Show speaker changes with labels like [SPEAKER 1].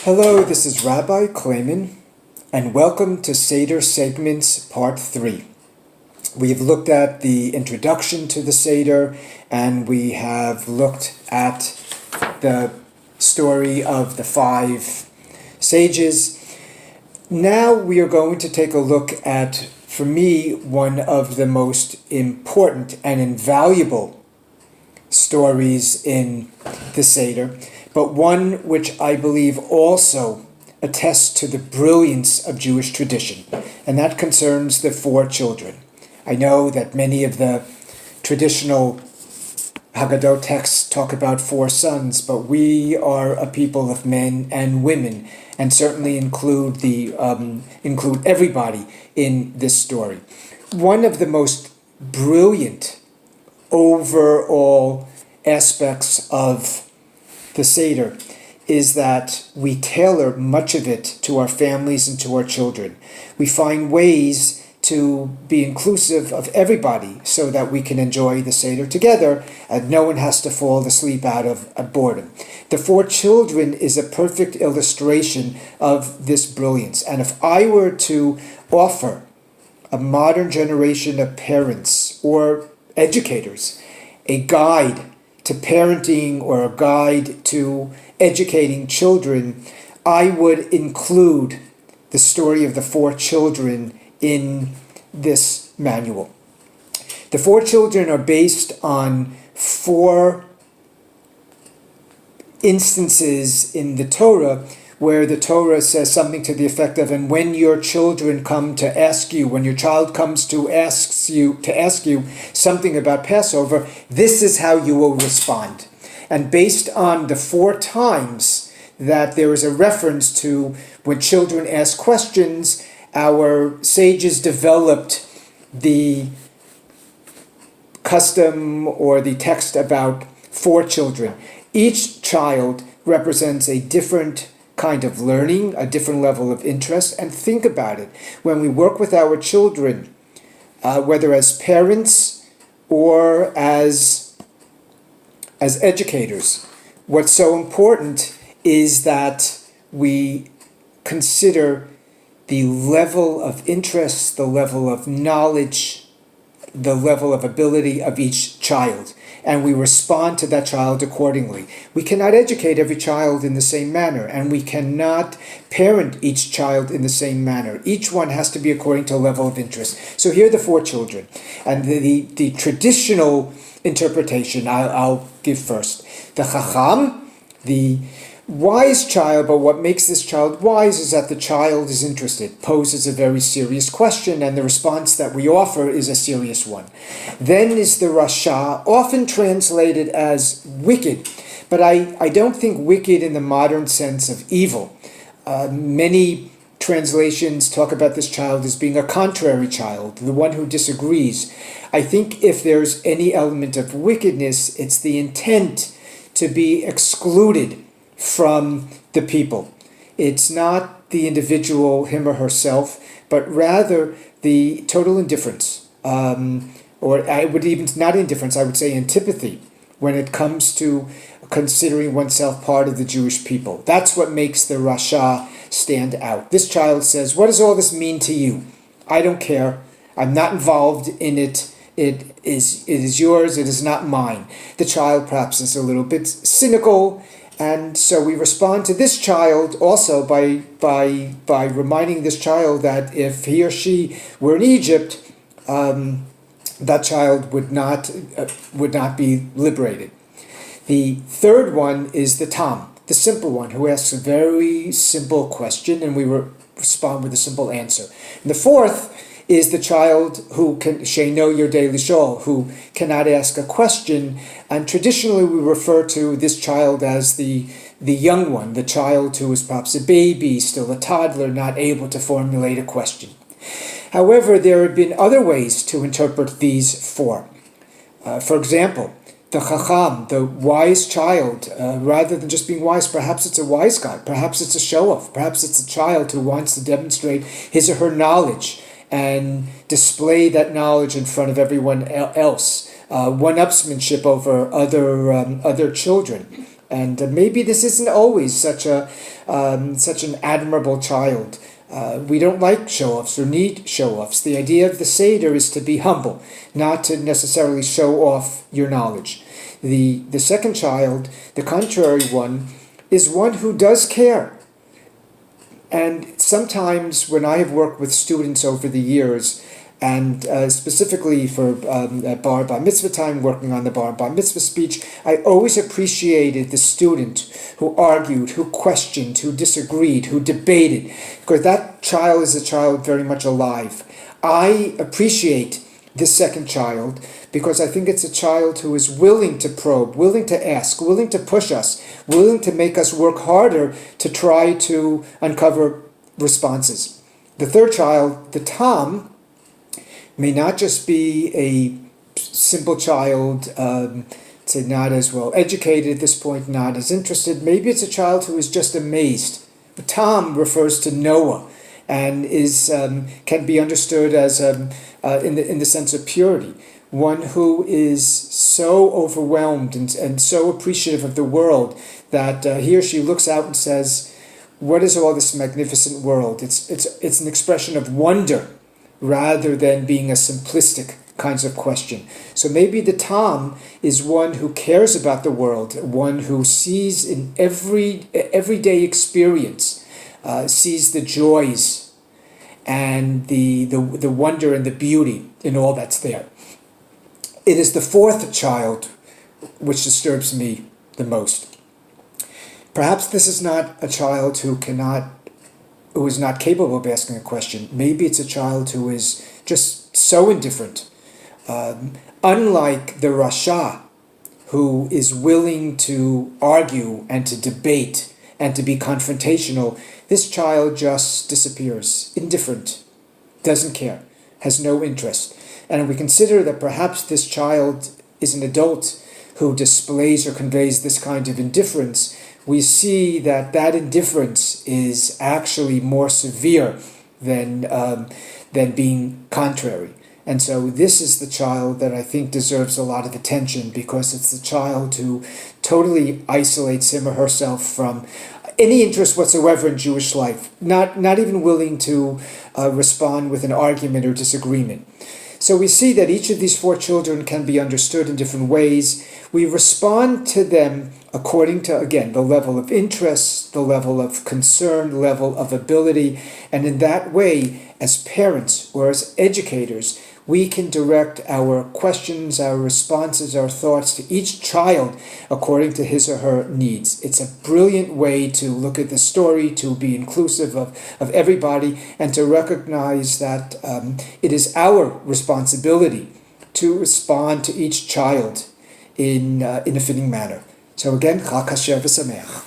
[SPEAKER 1] Hello, this is Rabbi Klayman, and welcome to Seder Segments Part 3. We've looked at the introduction to the Seder, and we have looked at the story of the 5 sages. Now we are going to take a look at, for me, one of the most important and invaluable stories in the Seder, but one which I believe also attests to the brilliance of Jewish tradition, and that concerns the 4 children. I know that many of the traditional Haggadah texts talk about 4 sons, but we are a people of men and women, and certainly include everybody in this story. One of the most brilliant overall aspects of the Seder is that we tailor much of it to our families and to our children. We find ways to be inclusive of everybody so that we can enjoy the Seder together and no one has to fall asleep out of boredom. The 4 children is a perfect illustration of this brilliance. And if I were to offer a modern generation of parents or educators a guide to parenting or a guide to educating children, I would include the story of the 4 children in this manual. The 4 children are based on 4 instances in the Torah where the Torah says something to the effect of, and when your children come to ask you, when your child comes to ask you something about Passover, this is how you will respond. And based on the 4 times that there is a reference to when children ask questions, our sages developed the custom or the text about 4 children. Each child represents a different kind of learning, a different level of interest. And think about it. When we work with our children, whether as parents or as educators, what's so important is that we consider the level of interest, the level of knowledge, the level of ability of each child, and we respond to that child accordingly. We cannot educate every child in the same manner, and we cannot parent each child in the same manner. Each one has to be according to a level of interest. So here are the 4 children, and the traditional interpretation I'll give first. The Chacham, the wise child, but what makes this child wise is that the child is interested, poses a very serious question, and the response that we offer is a serious one. Then is the Rasha, often translated as wicked, but I don't think wicked in the modern sense of evil. Many translations talk about this child as being a contrary child, the one who disagrees. I think if there's any element of wickedness, it's the intent to be excluded from the people. It's not the individual, him or herself, but rather the total indifference, or I would even, not indifference, I would say antipathy, when it comes to considering oneself part of the Jewish people. That's what makes the Rasha stand out. This child says, what does all this mean to you? I don't care. I'm not involved in it. It is yours. It is not mine. The child perhaps is a little bit cynical, and so we respond to this child also by reminding this child that if he or she were in Egypt, that child would not be liberated. The third one is the Tam, the simple one, who asks a very simple question, and we respond with a simple answer. And the fourth is the child who can sheino yodei lishol, who cannot ask a question, and traditionally we refer to this child as the young one, the child who is perhaps a baby, still a toddler, not able to formulate a question. However, there have been other ways to interpret these 4. For example, the Chacham, the wise child, rather than just being wise, perhaps it's a wise guy, perhaps it's a show-off, perhaps it's a child who wants to demonstrate his or her knowledge and display that knowledge in front of everyone else. One-upsmanship over other children. And maybe this isn't always such an admirable child. We don't like show-offs or need show-offs. The idea of the Seder is to be humble, not to necessarily show off your knowledge. The second child, the contrary one, is one who does care. And sometimes when I have worked with students over the years, and specifically for bar mitzvah time, working on the bar mitzvah speech, I always appreciated the student who argued, who questioned, who disagreed, who debated, because that child is a child very much alive. I appreciate this second child because I think it's a child who is willing to probe, willing to ask, willing to push us, willing to make us work harder to try to uncover responses. The third child, the Tom, may not just be a simple child, say not as well educated at this point, not as interested. Maybe it's a child who is just amazed. The Tom refers to Noah and can be understood as in the sense of purity. One who is so overwhelmed and so appreciative of the world that he or she looks out and says, "What is all this magnificent world?" It's an expression of wonder rather than being a simplistic kinds of question. So maybe the Tom is one who cares about the world, one who sees in everyday experience, sees the joys and the wonder and the beauty in all that's there. It is the fourth child which disturbs me the most. Perhaps this is not a child who is not capable of asking a question. Maybe it's a child who is just so indifferent. Unlike the Rasha, who is willing to argue and to debate and to be confrontational, this child just disappears, indifferent, doesn't care, has no interest. And we consider that perhaps this child is an adult who displays or conveys this kind of indifference. We see that indifference is actually more severe than being contrary. And so this is the child that I think deserves a lot of attention because it's the child who totally isolates him or herself from any interest whatsoever in Jewish life, not even willing to respond with an argument or disagreement. So we see that each of these four children can be understood in different ways. We respond to them according to, again, the level of interest, the level of concern, the level of ability. And in that way, as parents or as educators, we can direct our questions, our responses, our thoughts to each child according to his or her needs. It's a brilliant way to look at the story, to be inclusive of everybody, and to recognize that it is our responsibility to respond to each child in a fitting manner. So again, Chag Kasher v'Sameach.